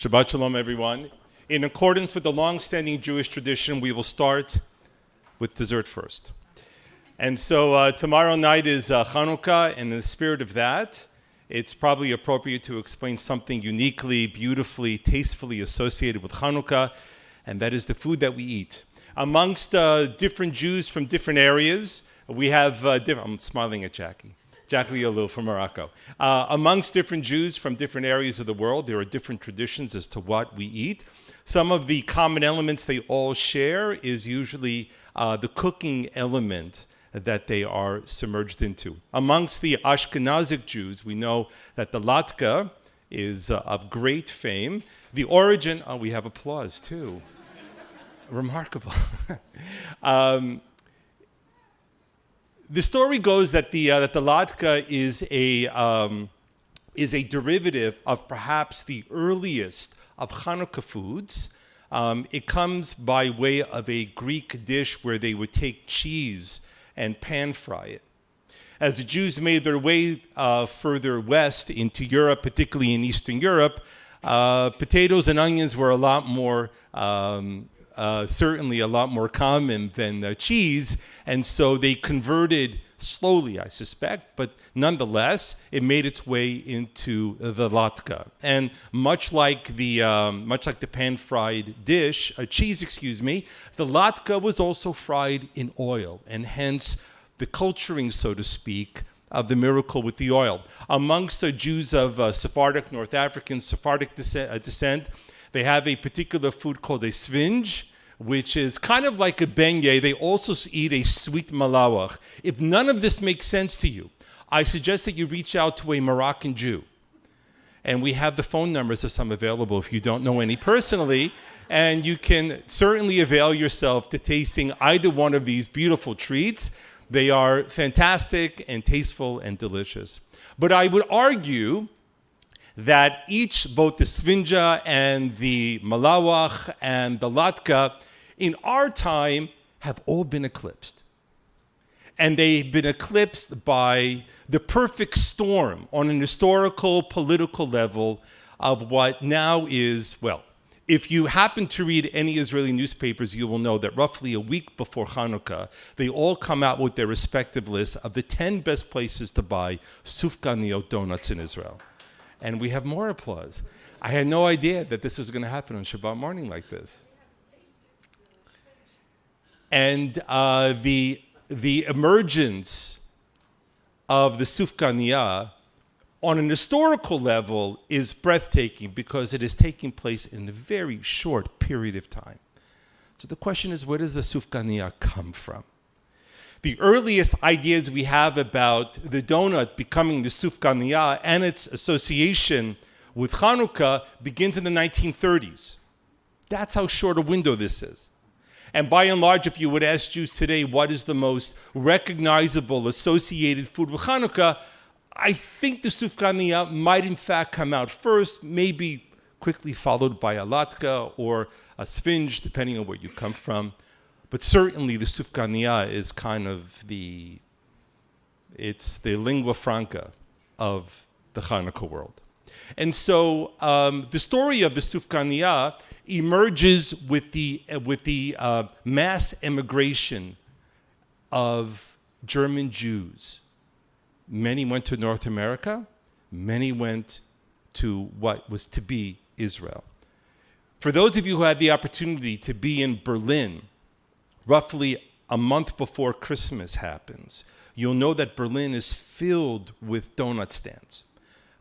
Shabbat Shalom, everyone. In accordance with the long-standing Jewish tradition, we will start with dessert first. And so tomorrow night is Chanukah, and in the spirit of that, it's probably appropriate to explain something uniquely, beautifully, tastefully associated with Chanukah, and that is the food that we eat. Amongst different Jews from different areas, we have I'm smiling at Jackie Alou from Morocco. Amongst different Jews from different areas of the world, there are different traditions as to what we eat. Some of the common elements they all share is usually the cooking element that they are submerged into. Amongst the Ashkenazic Jews, we know that the latke is of great fame. The origin, we have applause too. Remarkable. The story goes that the latke is a derivative of perhaps the earliest of Hanukkah foods. It comes by way of a Greek dish where they would take cheese and pan fry it. As the Jews made their way further west into Europe, particularly in Eastern Europe, potatoes and onions were a lot more certainly a lot more common than cheese, and so they converted slowly, I suspect, but nonetheless, it made its way into the latke. And much like the pan-fried dish, cheese, the latke was also fried in oil, and hence the culturing, so to speak, of the miracle with the oil. Amongst the Jews of Sephardic, North African, Sephardic descent, they have a particular food called a svinge, which is kind of like a beignet. They also eat a sweet malawach. If none of this makes sense to you, I suggest that you reach out to a Moroccan Jew. And we have the phone numbers of some available if you don't know any personally. And you can certainly avail yourself to tasting either one of these beautiful treats. They are fantastic and tasteful and delicious. But I would argue that each, both the svinja and the malawach and the latke, in our time have all been eclipsed. And they've been eclipsed by the perfect storm on an historical, political level of what now is, well, if you happen to read any Israeli newspapers, you will know that roughly a week before Hanukkah, they all come out with their respective lists of the 10 best places to buy sufganiyot donuts in Israel. And we have more applause. I had no idea that this was going to happen on Shabbat morning like this. And the emergence of the sufganiyah on an historical level is breathtaking because it is taking place in a very short period of time. So the question is, where does the sufganiyah come from? The earliest ideas we have about the donut becoming the sufganiyah and its association with Hanukkah begins in the 1930s. That's how short a window this is. And by and large, if you would ask Jews today what is the most recognizable associated food with Hanukkah, I think the sufganiyah might in fact come out first, maybe quickly followed by a latke or a svinge, depending on where you come from. But certainly the sufganiyah is kind of it's the lingua franca of the Hanukkah world. And so the story of the sufganiyah emerges with the mass emigration of German Jews. Many went to North America, many went to what was to be Israel. For those of you who had the opportunity to be in Berlin, roughly a month before Christmas happens, you'll know that Berlin is filled with donut stands.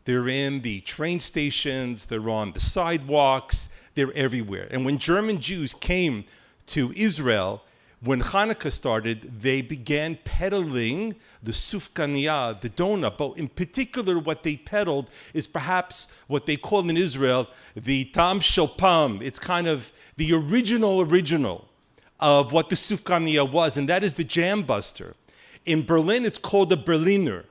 They're in the train stations, they're on the sidewalks, they're everywhere. And when German Jews came to Israel, when Hanukkah started, they began peddling the sufganiyah, the donut. But in particular, what they peddled is perhaps what they call in Israel the tam shel pam. It's kind of the original of what the sufganiyah was, and that is the jam buster. In Berlin, it's called a Berliner.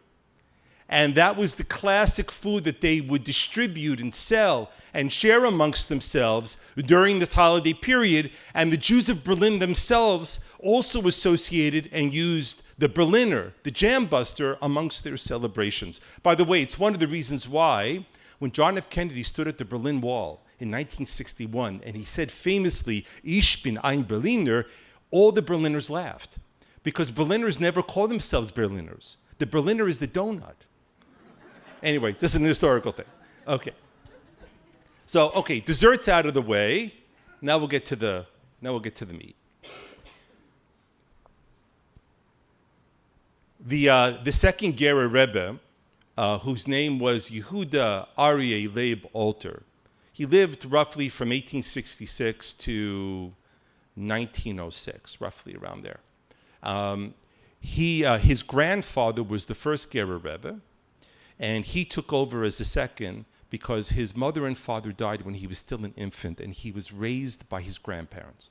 And that was the classic food that they would distribute and sell and share amongst themselves during this holiday period. And the Jews of Berlin themselves also associated and used the Berliner, the jam buster, amongst their celebrations. By the way, it's one of the reasons why when John F. Kennedy stood at the Berlin Wall in 1961, and he said famously, Ich bin ein Berliner, all the Berliners laughed. Because Berliners never call themselves Berliners. The Berliner is the donut. Anyway, this is an historical thing. Okay. So, okay, desserts out of the way. Now we'll get to the meat. The second Gerer Rebbe, whose name was Yehuda Aryeh Leib Alter, he lived roughly from 1866 to 1906, roughly around there. His grandfather was the first Gerer Rebbe, and he took over as the second because his mother and father died when he was still an infant, and he was raised by his grandparents.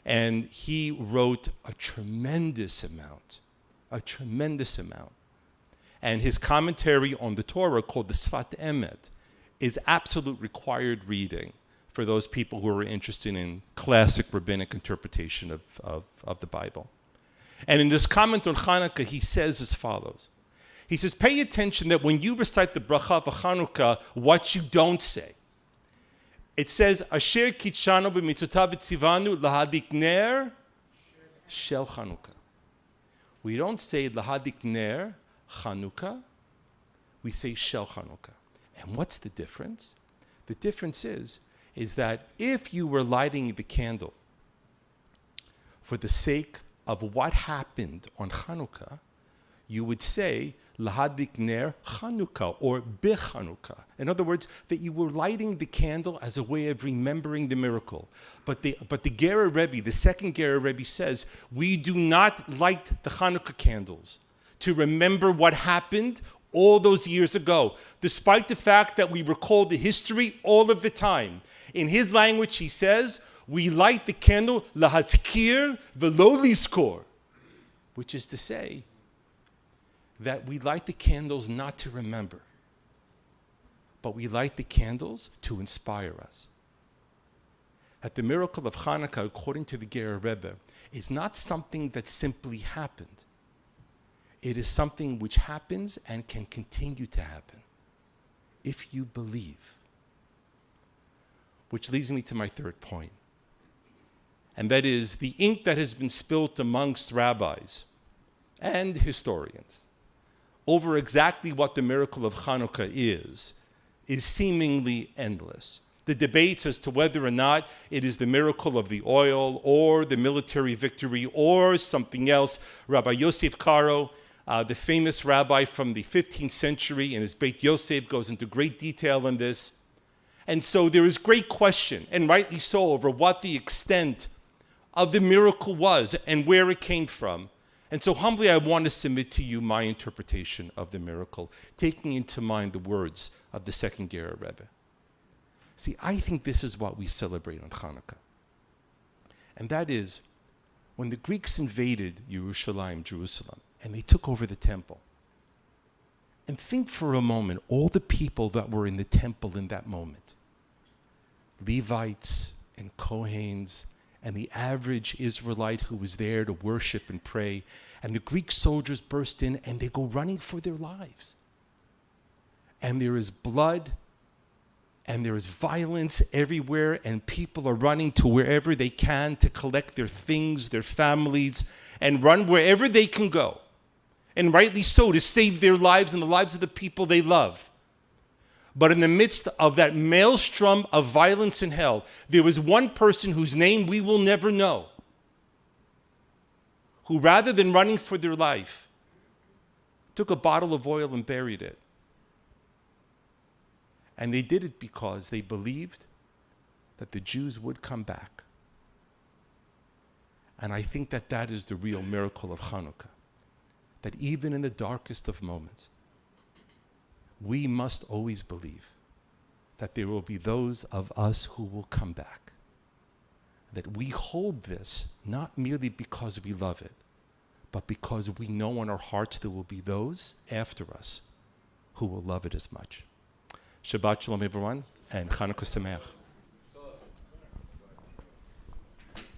And he wrote a tremendous amount. And his commentary on the Torah, called the Sfat Emet, is absolute required reading for those people who are interested in classic rabbinic interpretation of the Bible. And in this comment on Hanukkah, he says as follows. He says, pay attention that when you recite the bracha of Hanukkah, what you don't say. It says, Asher kitshanu b'mitzvotav v'tzivanu lahadik ner shel Hanukkah. We don't say lahadik ner Hanukkah. We say shel Hanukkah. And what's the difference? The difference is that if you were lighting the candle for the sake of what happened on Hanukkah, you would say lahadik ner Hanukkah or b'Hanukkah. In other words, that you were lighting the candle as a way of remembering the miracle. But the Gerer Rebbe, the second Gerer Rebbe, says we do not light the Hanukkah candles to remember what happened all those years ago, despite the fact that we recall the history all of the time. In his language, he says, we light the candle lahatzkir v'lo lizkor, which is to say that we light the candles not to remember, but we light the candles to inspire us. That the miracle of Hanukkah, according to the Gerer Rebbe, is not something that simply happened. It is something which happens and can continue to happen if you believe. Which leads me to my third point. And that is the ink that has been spilt amongst rabbis and historians over exactly what the miracle of Hanukkah is seemingly endless. The debates as to whether or not it is the miracle of the oil or the military victory or something else. Rabbi Yosef Karo, the famous rabbi from the 15th century, in his Beit Yosef, goes into great detail on this. And so there is great question, and rightly so, over what the extent of the miracle was and where it came from. And so humbly I want to submit to you my interpretation of the miracle, taking into mind the words of the second Gerer Rebbe. See, I think this is what we celebrate on Hanukkah. And that is, when the Greeks invaded Jerusalem, and they took over the temple. And think for a moment, all the people that were in the temple in that moment. Levites and Kohanes and the average Israelite who was there to worship and pray. And the Greek soldiers burst in and they go running for their lives. And there is blood and there is violence everywhere, and people are running to wherever they can to collect their things, their families, and run wherever they can go. And rightly so, to save their lives and the lives of the people they love. But in the midst of that maelstrom of violence and hell, there was one person whose name we will never know, who rather than running for their life, took a bottle of oil and buried it. And they did it because they believed that the Jews would come back. And I think that that is the real miracle of Hanukkah. That even in the darkest of moments, we must always believe that there will be those of us who will come back. That we hold this not merely because we love it, but because we know in our hearts there will be those after us who will love it as much. Shabbat Shalom, everyone, and Chanukah Sameach.